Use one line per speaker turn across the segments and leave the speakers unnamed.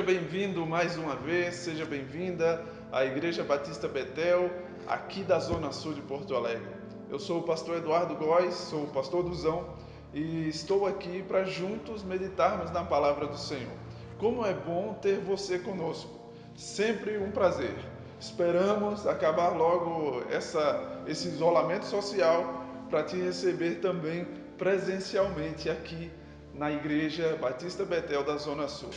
Seja bem-vindo mais uma vez, seja bem-vinda à Igreja Batista Betel, aqui da Zona Sul de Porto Alegre. Eu sou o pastor Eduardo Góes, sou o pastor Duzão e estou aqui para juntos meditarmos na palavra do Senhor. Como é bom ter você conosco, sempre um prazer. Esperamos acabar logo esse isolamento social para te receber também presencialmente aqui na Igreja Batista Betel da Zona Sul.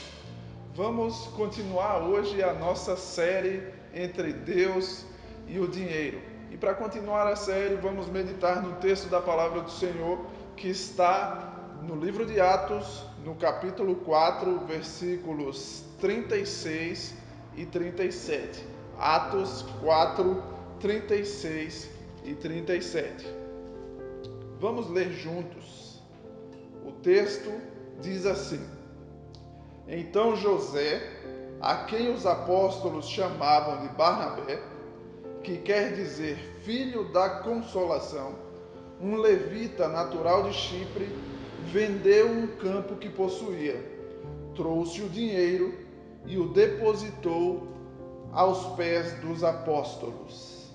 Vamos continuar hoje a nossa série entre Deus e o dinheiro. E para continuar a série, vamos meditar no texto da palavra do Senhor que está no livro de Atos, no capítulo 4, versículos 36 e 37. Atos 4, 36 e 37. Vamos ler juntos. O texto diz assim: Então José, a quem os apóstolos chamavam de Barnabé, que quer dizer filho da consolação, um levita natural de Chipre, vendeu um campo que possuía, trouxe o dinheiro e o depositou aos pés dos apóstolos.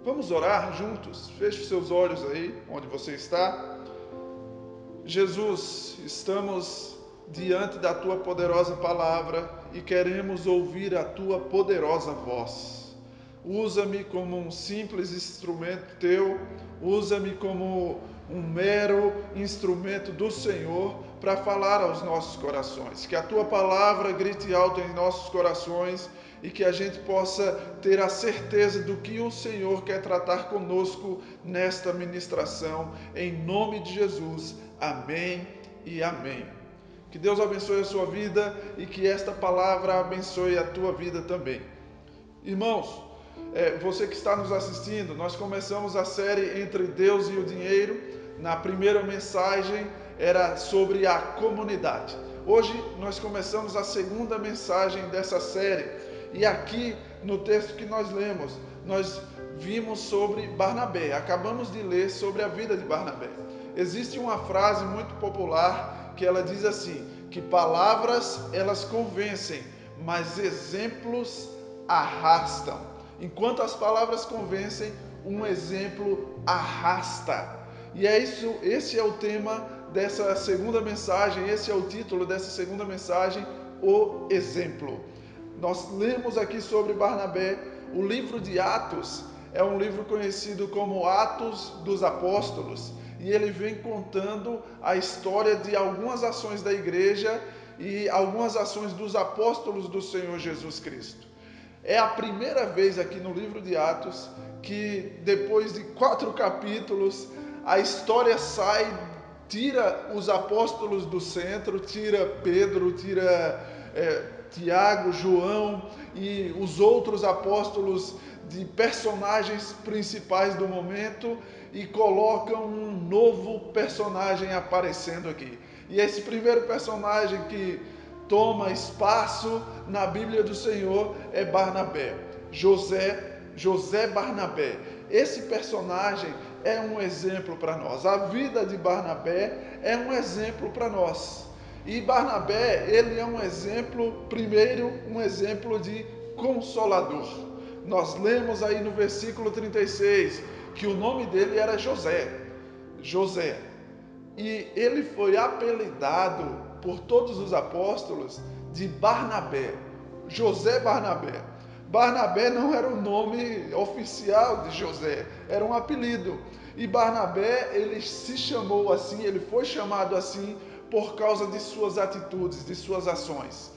Vamos orar juntos? Feche seus olhos aí, onde você está. Jesus, estamos diante da Tua poderosa palavra e queremos ouvir a Tua poderosa voz. Usa-me como um simples instrumento Teu, usa-me como um mero instrumento do Senhor para falar aos nossos corações. Que a Tua palavra grite alto em nossos corações e que a gente possa ter a certeza do que o Senhor quer tratar conosco nesta ministração. Em nome de Jesus, amém e amém. Que Deus abençoe a sua vida e que esta palavra abençoe a tua vida também. Irmãos, você que está nos assistindo, nós começamos a série Entre Deus e o Dinheiro. Na primeira mensagem era sobre a comunidade. Hoje nós começamos a segunda mensagem dessa série. E aqui no texto que nós lemos, nós vimos sobre Barnabé. Acabamos de ler sobre a vida de Barnabé. Existe uma frase muito popular que ela diz assim, que palavras elas convencem, mas exemplos arrastam. Enquanto as palavras convencem, um exemplo arrasta. E é isso, esse é o tema dessa segunda mensagem, esse é o título dessa segunda mensagem, o exemplo. Nós lemos aqui sobre Barnabé. O livro de Atos é um livro conhecido como Atos dos Apóstolos, e ele vem contando a história de algumas ações da igreja e algumas ações dos apóstolos do Senhor Jesus Cristo. É a primeira vez aqui no livro de Atos que, depois de 4 capítulos, a história tira os apóstolos do centro, tira Pedro, tira Tiago, João e os outros apóstolos de personagens principais do momento e colocam um novo personagem aparecendo aqui. E esse primeiro personagem que toma espaço na Bíblia do Senhor é Barnabé, José Barnabé. Esse personagem é um exemplo para nós. A vida de Barnabé é um exemplo para nós. E Barnabé, ele é um exemplo, primeiro, um exemplo de consolador. Nós lemos aí no versículo 36 que o nome dele era José. E ele foi apelidado por todos os apóstolos de Barnabé, José Barnabé. Barnabé não era o nome oficial de José, era um apelido. E Barnabé, ele se chamou assim, ele foi chamado assim por causa de suas atitudes, de suas ações.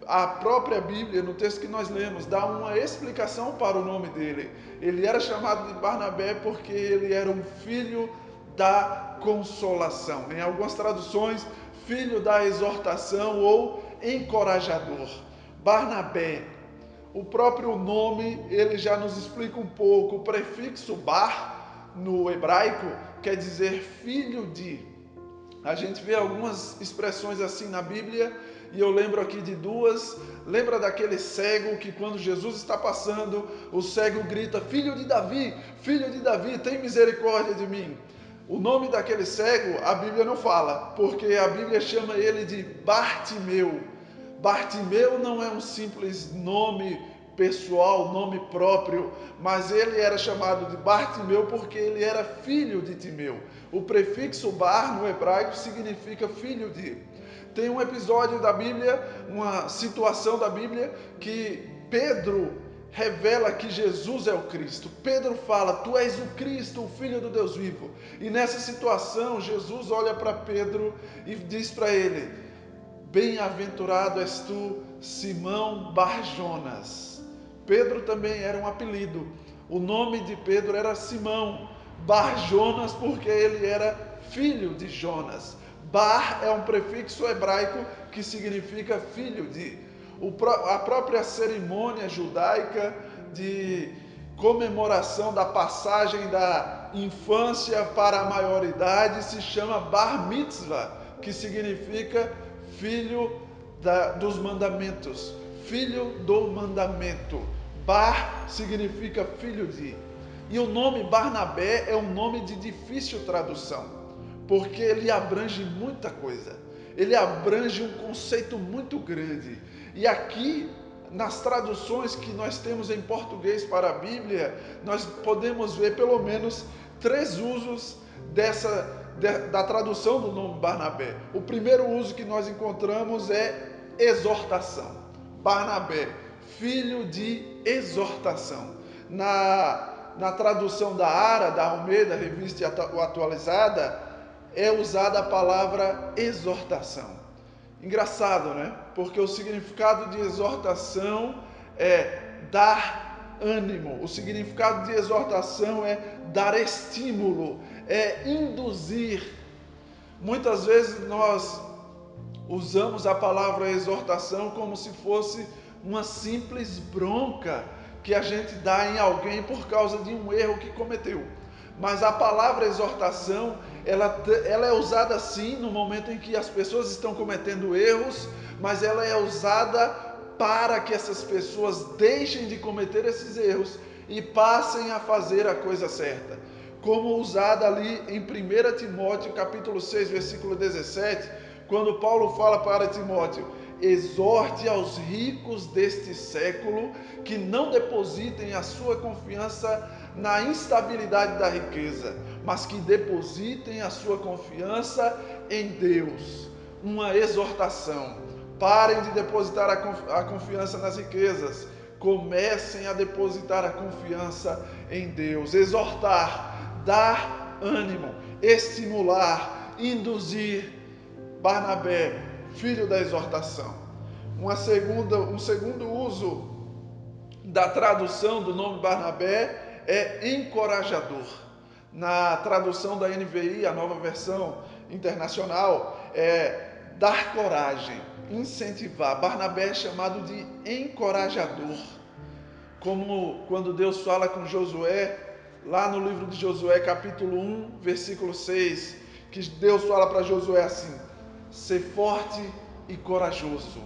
A própria Bíblia, no texto que nós lemos, dá uma explicação para o nome dele. Ele era chamado de Barnabé porque ele era um filho da consolação. Em algumas traduções, filho da exortação ou encorajador. Barnabé. O próprio nome, ele já nos explica um pouco. O prefixo bar, no hebraico, quer dizer filho de. A gente vê algumas expressões assim na Bíblia, e eu lembro aqui de duas. Lembra daquele cego que quando Jesus está passando, o cego grita, filho de Davi, tem misericórdia de mim. O nome daquele cego, a Bíblia não fala, porque a Bíblia chama ele de Bartimeu. Bartimeu não é um simples nome pessoal, nome próprio, mas ele era chamado de Bartimeu porque ele era filho de Timeu. O prefixo bar no hebraico significa filho de. Tem um episódio da Bíblia, uma situação da Bíblia que Pedro revela que Jesus é o Cristo. Pedro fala: tu és o Cristo, o Filho do Deus vivo. E nessa situação, Jesus olha para Pedro e diz para ele: bem-aventurado és tu, Simão Bar-Jonas. Pedro também era um apelido. O nome de Pedro era Simão Bar-Jonas porque ele era filho de Jonas. Bar é um prefixo hebraico que significa filho de. A própria cerimônia judaica de comemoração da passagem da infância para a maioridade se chama Bar Mitzvah, que significa filho dos mandamentos, filho do mandamento. Bar significa filho de. E o nome Barnabé é um nome de difícil tradução, porque ele abrange muita coisa. Ele abrange um conceito muito grande. E aqui, nas traduções que nós temos em português para a Bíblia, nós podemos ver pelo menos 3 usos da tradução do nome Barnabé. O primeiro uso que nós encontramos é exortação. Barnabé, filho de exortação. Na tradução da ARA, da Almeida, revista atualizada, é usada a palavra exortação. Engraçado, né? Porque o significado de exortação é dar ânimo. O significado de exortação é dar estímulo, é induzir. Muitas vezes nós usamos a palavra exortação como se fosse uma simples bronca que a gente dá em alguém por causa de um erro que cometeu. Mas a palavra exortação, ela é usada sim no momento em que as pessoas estão cometendo erros, mas ela é usada para que essas pessoas deixem de cometer esses erros e passem a fazer a coisa certa. Como usada ali em 1 Timóteo capítulo 6, versículo 17, quando Paulo fala para Timóteo: exorte aos ricos deste século que não depositem a sua confiança na instabilidade da riqueza, mas que depositem a sua confiança em Deus. Uma exortação: parem de depositar a confiança nas riquezas, comecem a depositar a confiança em Deus. Exortar, dar ânimo, estimular, induzir. Barnabé, filho da exortação. Um segundo uso da tradução do nome Barnabé é encorajador. Na tradução da NVI, a nova versão internacional, é dar coragem, incentivar. Barnabé é chamado de encorajador. Como quando Deus fala com Josué, lá no livro de Josué, capítulo 1, versículo 6, que Deus fala para Josué assim: ser forte e corajoso.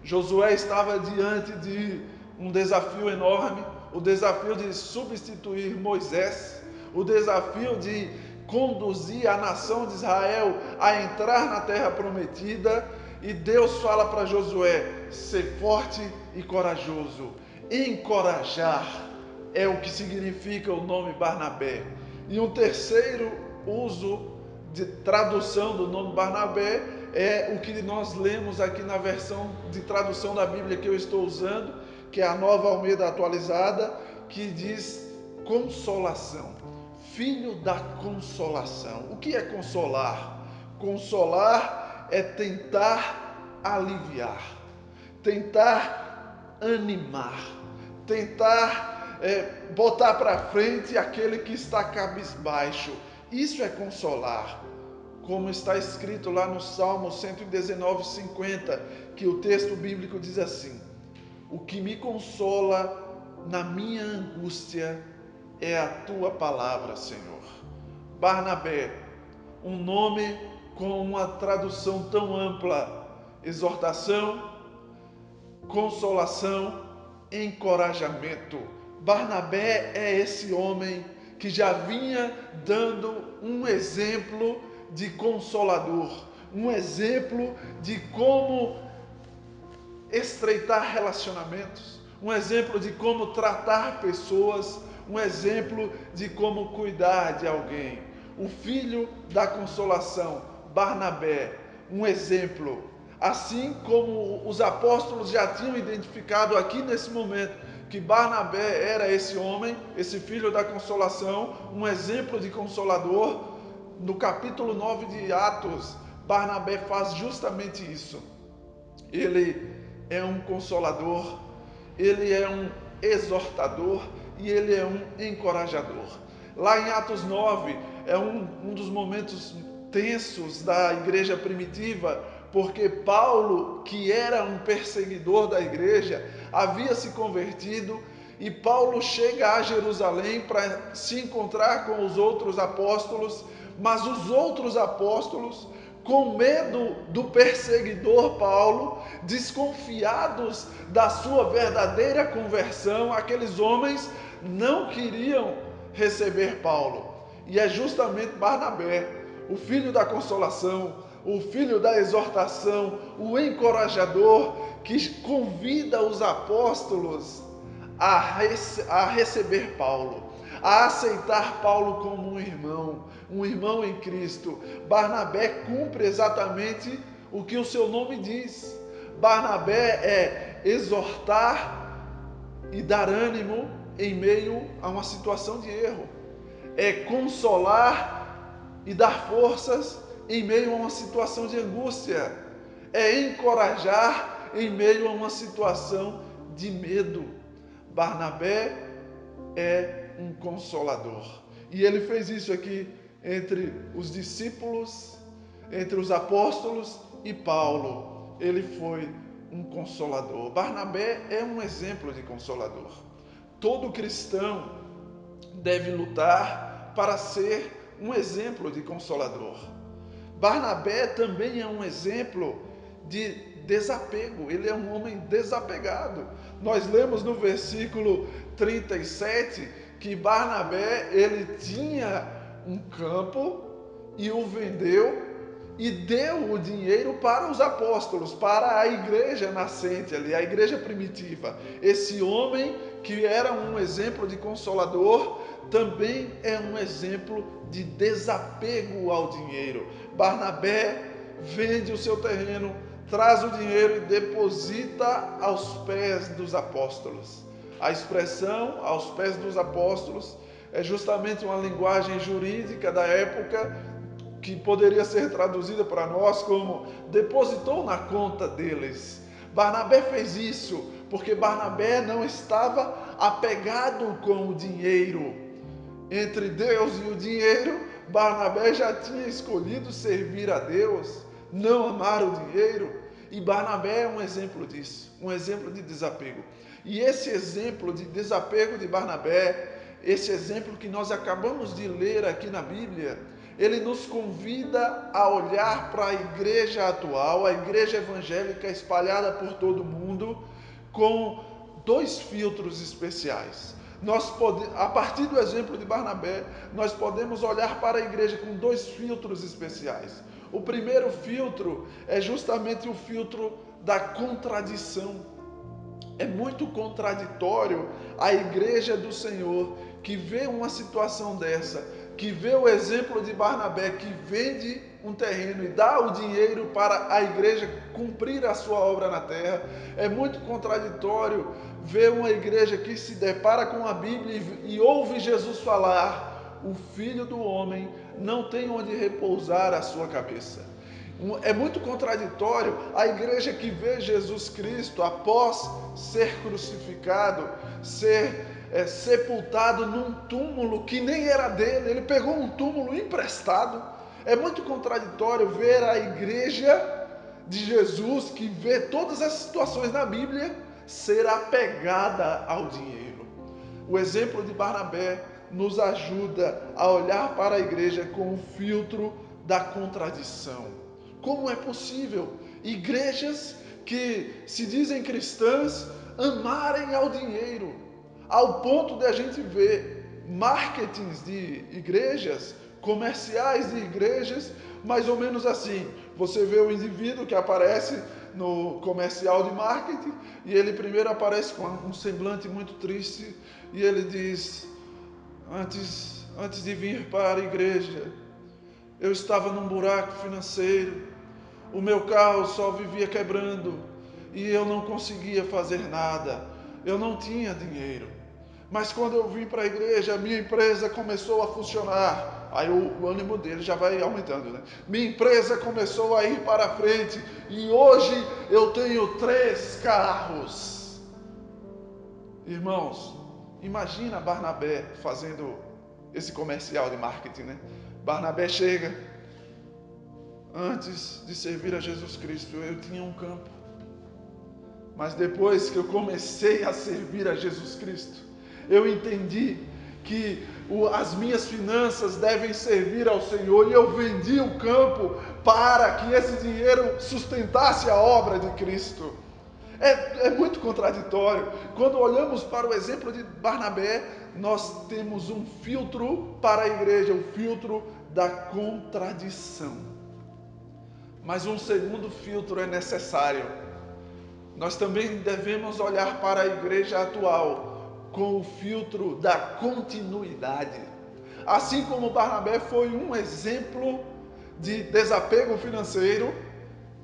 Josué estava diante de um desafio enorme, o desafio de substituir Moisés, o desafio de conduzir a nação de Israel a entrar na terra prometida, e Deus fala para Josué: ser forte e corajoso. Encorajar é o que significa o nome Barnabé. E um terceiro uso de tradução do nome Barnabé é o que nós lemos aqui na versão de tradução da Bíblia que eu estou usando, que é a Nova Almeida atualizada, que diz consolação. Filho da consolação. O que é consolar? Consolar é tentar aliviar, tentar animar, tentar botar para frente aquele que está cabisbaixo. Isso é consolar. Como está escrito lá no Salmo 119:50, que o texto bíblico diz assim: o que me consola na minha angústia é a tua palavra, Senhor. Barnabé, um nome com uma tradução tão ampla: exortação, consolação, encorajamento. Barnabé é esse homem que já vinha dando um exemplo de consolador, um exemplo de como estreitar relacionamentos, um exemplo de como tratar pessoas, um exemplo de como cuidar de alguém. O filho da consolação, Barnabé, um exemplo. Assim como os apóstolos já tinham identificado aqui nesse momento que Barnabé era esse homem, esse filho da consolação, um exemplo de consolador, no capítulo 9 de Atos, Barnabé faz justamente isso. Ele é um consolador, ele é um exortador e ele é um encorajador. Lá em Atos 9 é um dos momentos tensos da igreja primitiva, porque Paulo, que era um perseguidor da igreja, havia se convertido e Paulo chega a Jerusalém para se encontrar com os outros apóstolos, mas os outros apóstolos, com medo do perseguidor Paulo, desconfiados da sua verdadeira conversão, aqueles homens não queriam receber Paulo. E é justamente Barnabé, o filho da consolação, o filho da exortação, o encorajador, que convida os apóstolos a receber Paulo, a aceitar Paulo como um irmão em Cristo. Barnabé cumpre exatamente o que o seu nome diz. Barnabé é exortar e dar ânimo em meio a uma situação de erro. É consolar e dar forças em meio a uma situação de angústia. É encorajar em meio a uma situação de medo. Barnabé é um consolador. E ele fez isso aqui entre os discípulos, entre os apóstolos e Paulo. Ele foi um consolador. Barnabé é um exemplo de consolador. Todo cristão deve lutar para ser um exemplo de consolador. Barnabé também é um exemplo de desapego. Ele é um homem desapegado. Nós lemos no versículo 37 que Barnabé, ele tinha um campo e o vendeu e deu o dinheiro para os apóstolos, para a igreja nascente ali, a igreja primitiva. Esse homem que era um exemplo de consolador, também é um exemplo de desapego ao dinheiro. Barnabé vende o seu terreno, traz o dinheiro e deposita aos pés dos apóstolos. A expressão aos pés dos apóstolos é justamente uma linguagem jurídica da época que poderia ser traduzida para nós como depositou na conta deles. Barnabé fez isso porque Barnabé não estava apegado com o dinheiro. Entre Deus e o dinheiro, Barnabé já tinha escolhido servir a Deus, não amar o dinheiro. E Barnabé é um exemplo disso, um exemplo de desapego. E esse exemplo de desapego de Barnabé, esse exemplo que nós acabamos de ler aqui na Bíblia, ele nos convida a olhar para a igreja atual, a igreja evangélica espalhada por todo o mundo, com dois filtros especiais. A partir do exemplo de Barnabé, nós podemos olhar para a igreja com dois filtros especiais. O primeiro filtro é justamente o filtro da contradição. É muito contraditório a igreja do Senhor que vê uma situação dessa, que vê o exemplo de Barnabé que vende um terreno e dá o dinheiro para a igreja cumprir a sua obra na terra. É muito contraditório ver uma igreja que se depara com a Bíblia e ouve Jesus falar: o Filho do Homem não tem onde repousar a sua cabeça. É muito contraditório a igreja que vê Jesus Cristo após ser crucificado, ser sepultado num túmulo que nem era dele, ele pegou um túmulo emprestado. É muito contraditório ver a igreja de Jesus, que vê todas as situações na Bíblia, ser apegada ao dinheiro. O exemplo de Barnabé nos ajuda a olhar para a igreja com o filtro da contradição. Como é possível igrejas que se dizem cristãs amarem ao dinheiro, ao ponto de a gente ver marketings de igrejas comerciais de igrejas, mais ou menos assim. Você vê o indivíduo que aparece no comercial de marketing e ele primeiro aparece com um semblante muito triste e ele diz: antes de vir para a igreja, eu estava num buraco financeiro, o meu carro só vivia quebrando e eu não conseguia fazer nada, eu não tinha dinheiro. Mas quando eu vim para a igreja, a minha empresa começou a funcionar. Aí o ânimo dele já vai aumentando, né? Minha empresa começou a ir para frente e hoje eu tenho 3 carros. Irmãos, imagina Barnabé fazendo esse comercial de marketing, né? Barnabé chega: antes de servir a Jesus Cristo, eu tinha um campo. Mas depois que eu comecei a servir a Jesus Cristo, eu entendi que as minhas finanças devem servir ao Senhor, e eu vendi o campo para que esse dinheiro sustentasse a obra de Cristo. É muito contraditório. Quando olhamos para o exemplo de Barnabé, nós temos um filtro para a igreja, o filtro da contradição. Mas um segundo filtro é necessário. Nós também devemos olhar para a igreja atual com o filtro da continuidade. Assim como Barnabé foi um exemplo de desapego financeiro,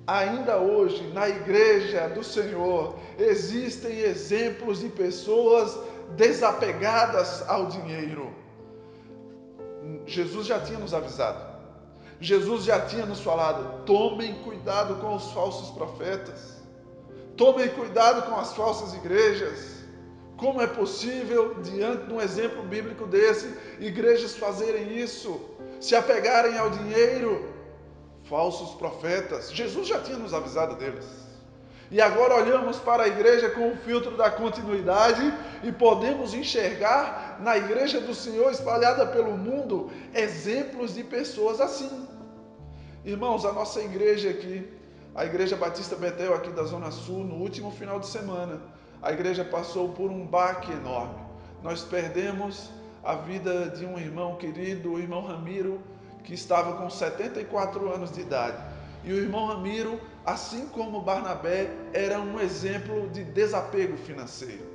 ainda hoje na igreja do Senhor existem exemplos de pessoas desapegadas ao dinheiro. Jesus já tinha nos avisado. Jesus já tinha nos falado: tomem cuidado com os falsos profetas. Tomem cuidado com as falsas igrejas. Como é possível, diante de um exemplo bíblico desse, igrejas fazerem isso? Se apegarem ao dinheiro? Falsos profetas. Jesus já tinha nos avisado deles. E agora olhamos para a igreja com o filtro da continuidade e podemos enxergar na igreja do Senhor espalhada pelo mundo exemplos de pessoas assim. Irmãos, a nossa igreja aqui, a Igreja Batista Betel aqui da Zona Sul, no último final de semana, a igreja passou por um baque enorme. Nós perdemos a vida de um irmão querido, o irmão Ramiro, que estava com 74 anos de idade. E o irmão Ramiro, assim como Barnabé, era um exemplo de desapego financeiro.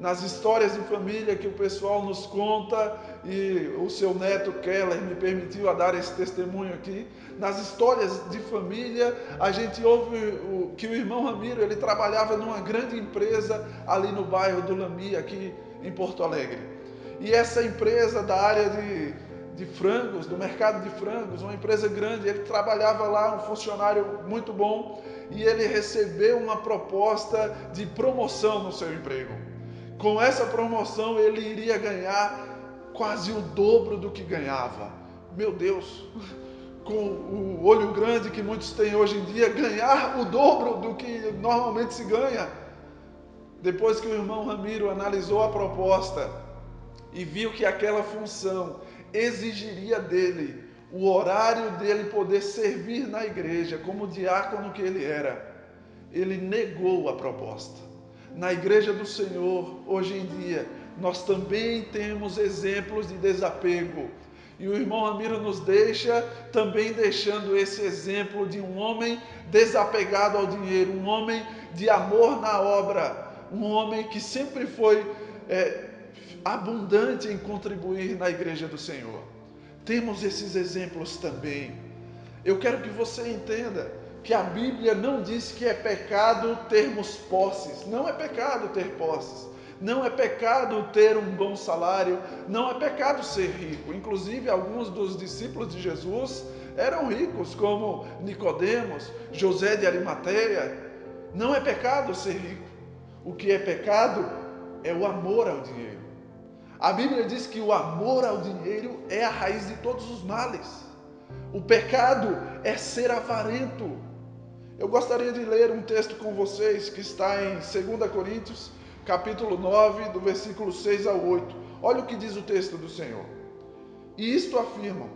Nas histórias de família que o pessoal nos conta, e o seu neto Keller me permitiu dar esse testemunho aqui, nas histórias de família, a gente ouve que o irmão Ramiro, ele trabalhava numa grande empresa ali no bairro do Lami, aqui em Porto Alegre. E essa empresa da área de frangos, do mercado de frangos, uma empresa grande, ele trabalhava lá, um funcionário muito bom, e ele recebeu uma proposta de promoção no seu emprego. Com essa promoção ele iria ganhar quase o dobro do que ganhava. Meu Deus, com o olho grande que muitos têm hoje em dia, ganhar o dobro do que normalmente se ganha. Depois que o irmão Ramiro analisou a proposta e viu que aquela função exigiria dele o horário dele poder servir na igreja como diácono que ele era, ele negou a proposta. Na igreja do Senhor, hoje em dia, nós também temos exemplos de desapego. E o irmão Ramiro nos deixa também deixando esse exemplo de um homem desapegado ao dinheiro, um homem de amor na obra, um homem que sempre foi abundante em contribuir na igreja do Senhor. Temos esses exemplos também. Eu quero que você entenda que a Bíblia não diz que é pecado termos posses. Não é pecado ter posses. Não é pecado ter um bom salário. Não é pecado ser rico. Inclusive, alguns dos discípulos de Jesus eram ricos, como Nicodemos, José de Arimateia. Não é pecado ser rico. O que é pecado é o amor ao dinheiro. A Bíblia diz que o amor ao dinheiro é a raiz de todos os males. O pecado é ser avarento. Eu gostaria de ler um texto com vocês que está em 2 Coríntios, capítulo 9, do versículo 6 ao 8. Olha o que diz o texto do Senhor. E isto afirmam: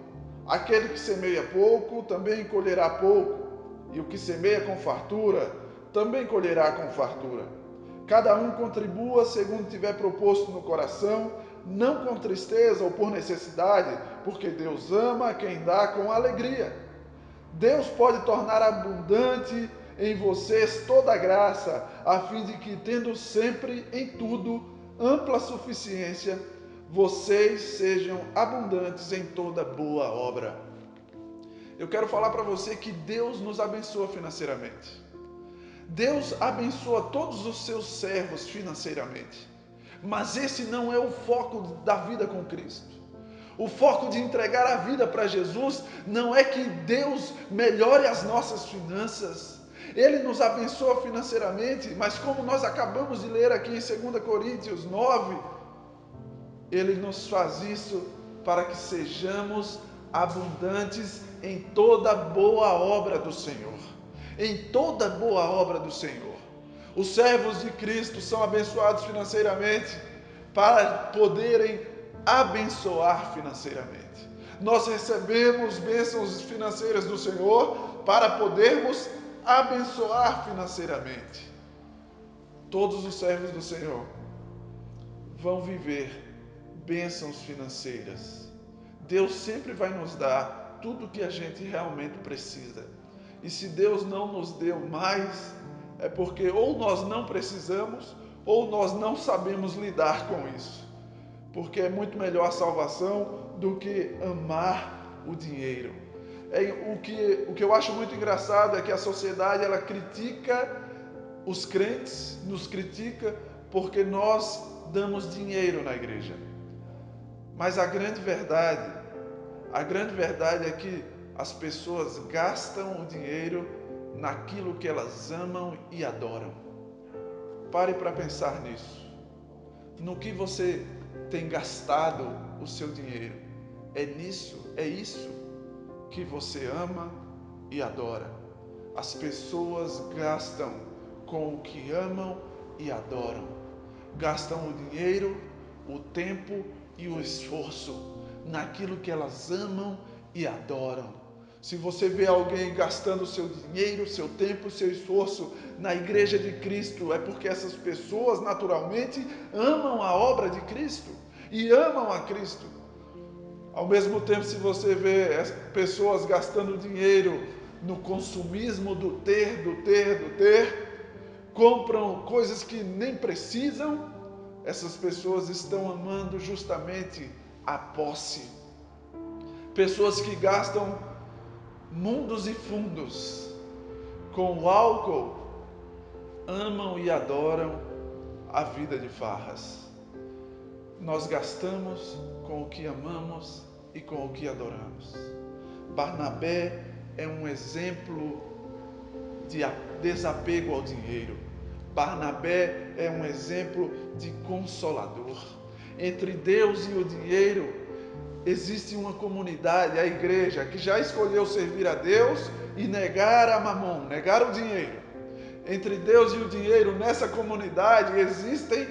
aquele que semeia pouco, também colherá pouco, e o que semeia com fartura, também colherá com fartura. Cada um contribua segundo tiver proposto no coração, não com tristeza ou por necessidade, porque Deus ama quem dá com alegria. Deus pode tornar abundante em vocês toda a graça, a fim de que, tendo sempre em tudo ampla suficiência, vocês sejam abundantes em toda boa obra. Eu quero falar para você que Deus nos abençoa financeiramente. Deus abençoa todos os seus servos financeiramente. Mas esse não é o foco da vida com Cristo. O foco de entregar a vida para Jesus não é que Deus melhore as nossas finanças. Ele nos abençoa financeiramente, mas como nós acabamos de ler aqui em 2 Coríntios 9, Ele nos faz isso para que sejamos abundantes em toda boa obra do Senhor. Em toda boa obra do Senhor. Os servos de Cristo são abençoados financeiramente para poderem abençoar financeiramente. Nós recebemos bênçãos financeiras do Senhor para podermos abençoar financeiramente. Todos os servos do Senhor vão viver bênçãos financeiras. Deus sempre vai nos dar tudo o que a gente realmente precisa. E se Deus não nos deu mais, é porque ou nós não precisamos, ou nós não sabemos lidar com isso. Porque é muito melhor a salvação do que amar o dinheiro. O que eu acho muito engraçado é que a sociedade ela critica os crentes, nos critica porque nós damos dinheiro na igreja. Mas a grande verdade é que as pessoas gastam o dinheiro naquilo que elas amam e adoram. Pare para pensar nisso. No que você tem gastado o seu dinheiro? É isso que você ama e adora. As pessoas gastam com o que amam e adoram. Gastam o dinheiro, o tempo e o esforço naquilo que elas amam e adoram. Se você vê alguém gastando seu dinheiro, seu tempo, seu esforço na igreja de Cristo, é porque essas pessoas naturalmente amam a obra de Cristo e amam a Cristo. Ao mesmo tempo, se você vê pessoas gastando dinheiro no consumismo do ter, compram coisas que nem precisam, essas pessoas estão amando justamente a posse. Pessoas que gastam mundos e fundos com o álcool, amam e adoram a vida de farras. Nós gastamos com o que amamos e com o que adoramos. Barnabé é um exemplo de desapego ao dinheiro. Barnabé é um exemplo de consolador. Entre Deus e o dinheiro existe uma comunidade, a igreja, que já escolheu servir a Deus e negar a mamon, negar o dinheiro. Entre Deus e o dinheiro, nessa comunidade, existem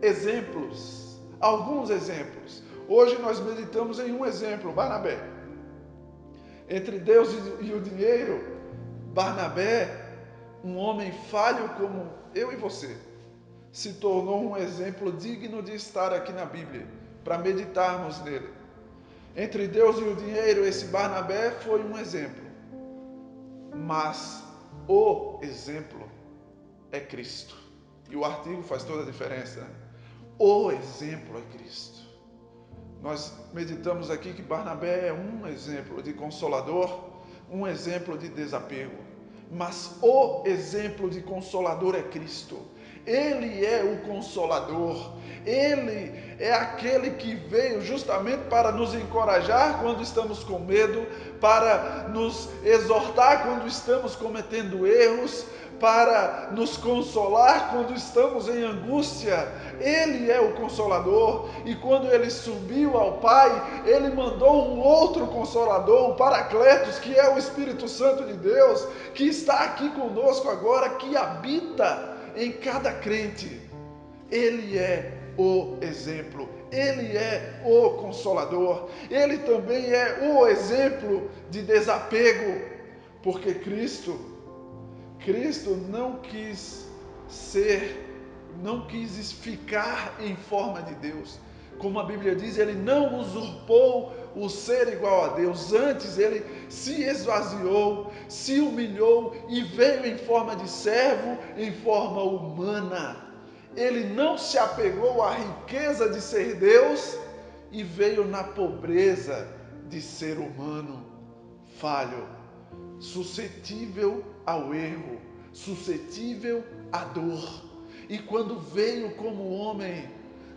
exemplos, alguns exemplos. Hoje nós meditamos em um exemplo, Barnabé. Entre Deus e o dinheiro, Barnabé, um homem falho como eu e você, se tornou um exemplo digno de estar aqui na Bíblia, para meditarmos nele. Entre Deus e o dinheiro, esse Barnabé foi um exemplo. Mas o exemplo é Cristo. E o artigo faz toda a diferença. O exemplo é Cristo. Nós meditamos aqui que Barnabé é um exemplo de consolador, um exemplo de desapego. Mas o exemplo de consolador é Cristo. Ele é o Consolador. Ele é aquele que veio justamente para nos encorajar quando estamos com medo, para nos exortar quando estamos cometendo erros, para nos consolar quando estamos em angústia. Ele é o Consolador, e quando ele subiu ao Pai, ele mandou um outro Consolador, o Paracletos, que é o Espírito Santo de Deus, que está aqui conosco agora, que habita em cada crente. Ele é o exemplo, ele é o Consolador, ele também é o exemplo de desapego, porque Cristo não quis ficar em forma de Deus. Como a Bíblia diz, ele não usurpou o ser igual a Deus. Antes ele se esvaziou, se humilhou e veio em forma de servo, em forma humana. Ele não se apegou à riqueza de ser Deus e veio na pobreza de ser humano, falho, suscetível ao erro, suscetível à dor. E quando veio como homem,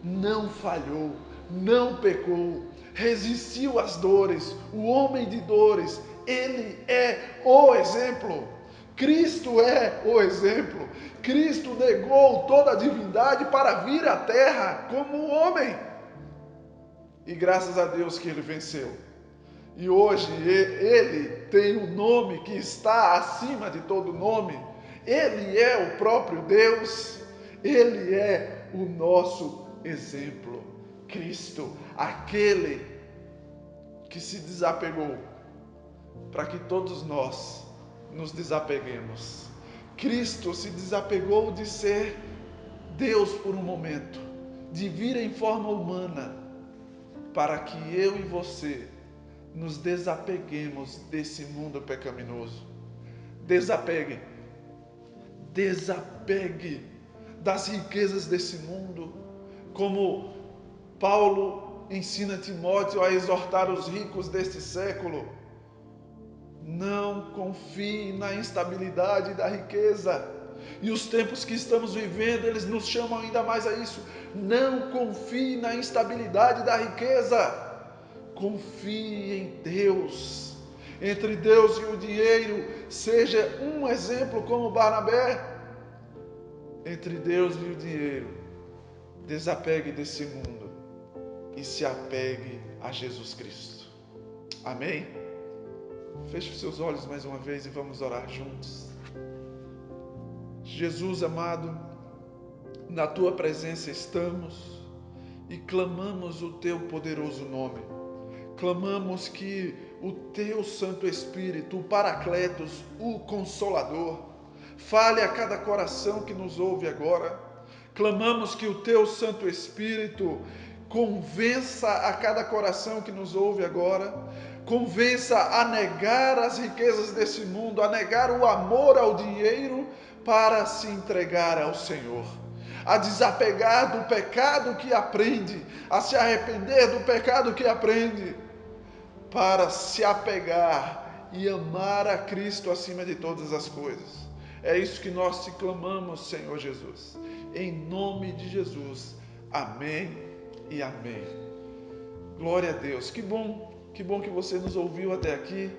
não falhou, não pecou, resistiu às dores. O homem de dores, ele é o exemplo. Cristo é o exemplo. Cristo negou toda a divindade para vir à terra como homem. E graças a Deus que ele venceu. E hoje ele tem um nome que está acima de todo nome. Ele é o próprio Deus. Ele é o nosso exemplo. Cristo, aquele que se desapegou para que todos nós nos desapeguemos. Cristo se desapegou de ser Deus por um momento, de vir em forma humana, para que eu e você nos desapeguemos desse mundo pecaminoso. Desapegue das riquezas desse mundo, como Paulo ensina Timóteo a exortar os ricos deste século. Não confie na instabilidade da riqueza. E os tempos que estamos vivendo, eles nos chamam ainda mais a isso. Não confie na instabilidade da riqueza. Confie em Deus. Entre Deus e o dinheiro, seja um exemplo como Barnabé. Entre Deus e o dinheiro, desapegue desse mundo e se apegue a Jesus Cristo. Amém? Feche os seus olhos mais uma vez e vamos orar juntos. Jesus amado, na tua presença estamos e clamamos o teu poderoso nome. Clamamos que o teu Santo Espírito, o Paracletos, o Consolador, fale a cada coração que nos ouve agora. Clamamos que o teu Santo Espírito convença a cada coração que nos ouve agora, convença a negar as riquezas desse mundo, a negar o amor ao dinheiro para se entregar ao Senhor, a desapegar do pecado que aprende, a se arrepender do pecado que aprende, para se apegar e amar a Cristo acima de todas as coisas. É isso que nós te clamamos, Senhor Jesus. Em nome de Jesus. Amém e amém. Glória a Deus. Que bom que você nos ouviu até aqui.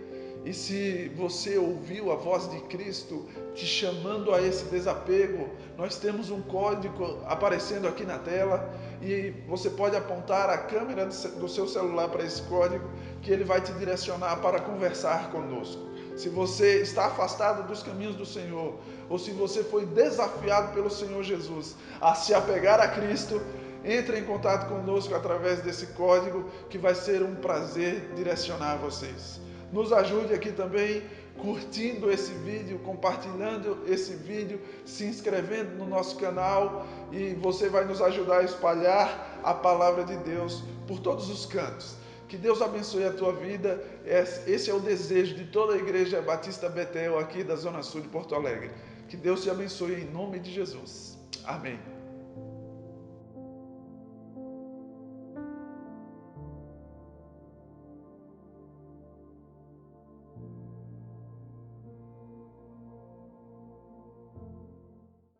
E se você ouviu a voz de Cristo te chamando a esse desapego, nós temos um código aparecendo aqui na tela e você pode apontar a câmera do seu celular para esse código, que ele vai te direcionar para conversar conosco. Se você está afastado dos caminhos do Senhor, ou se você foi desafiado pelo Senhor Jesus a se apegar a Cristo, entre em contato conosco através desse código, que vai ser um prazer direcionar vocês. Nos ajude aqui também curtindo esse vídeo, compartilhando esse vídeo, se inscrevendo no nosso canal, e você vai nos ajudar a espalhar a palavra de Deus por todos os cantos. Que Deus abençoe a tua vida. Esse é o desejo de toda a Igreja Batista Betel aqui da Zona Sul de Porto Alegre. Que Deus te abençoe em nome de Jesus. Amém.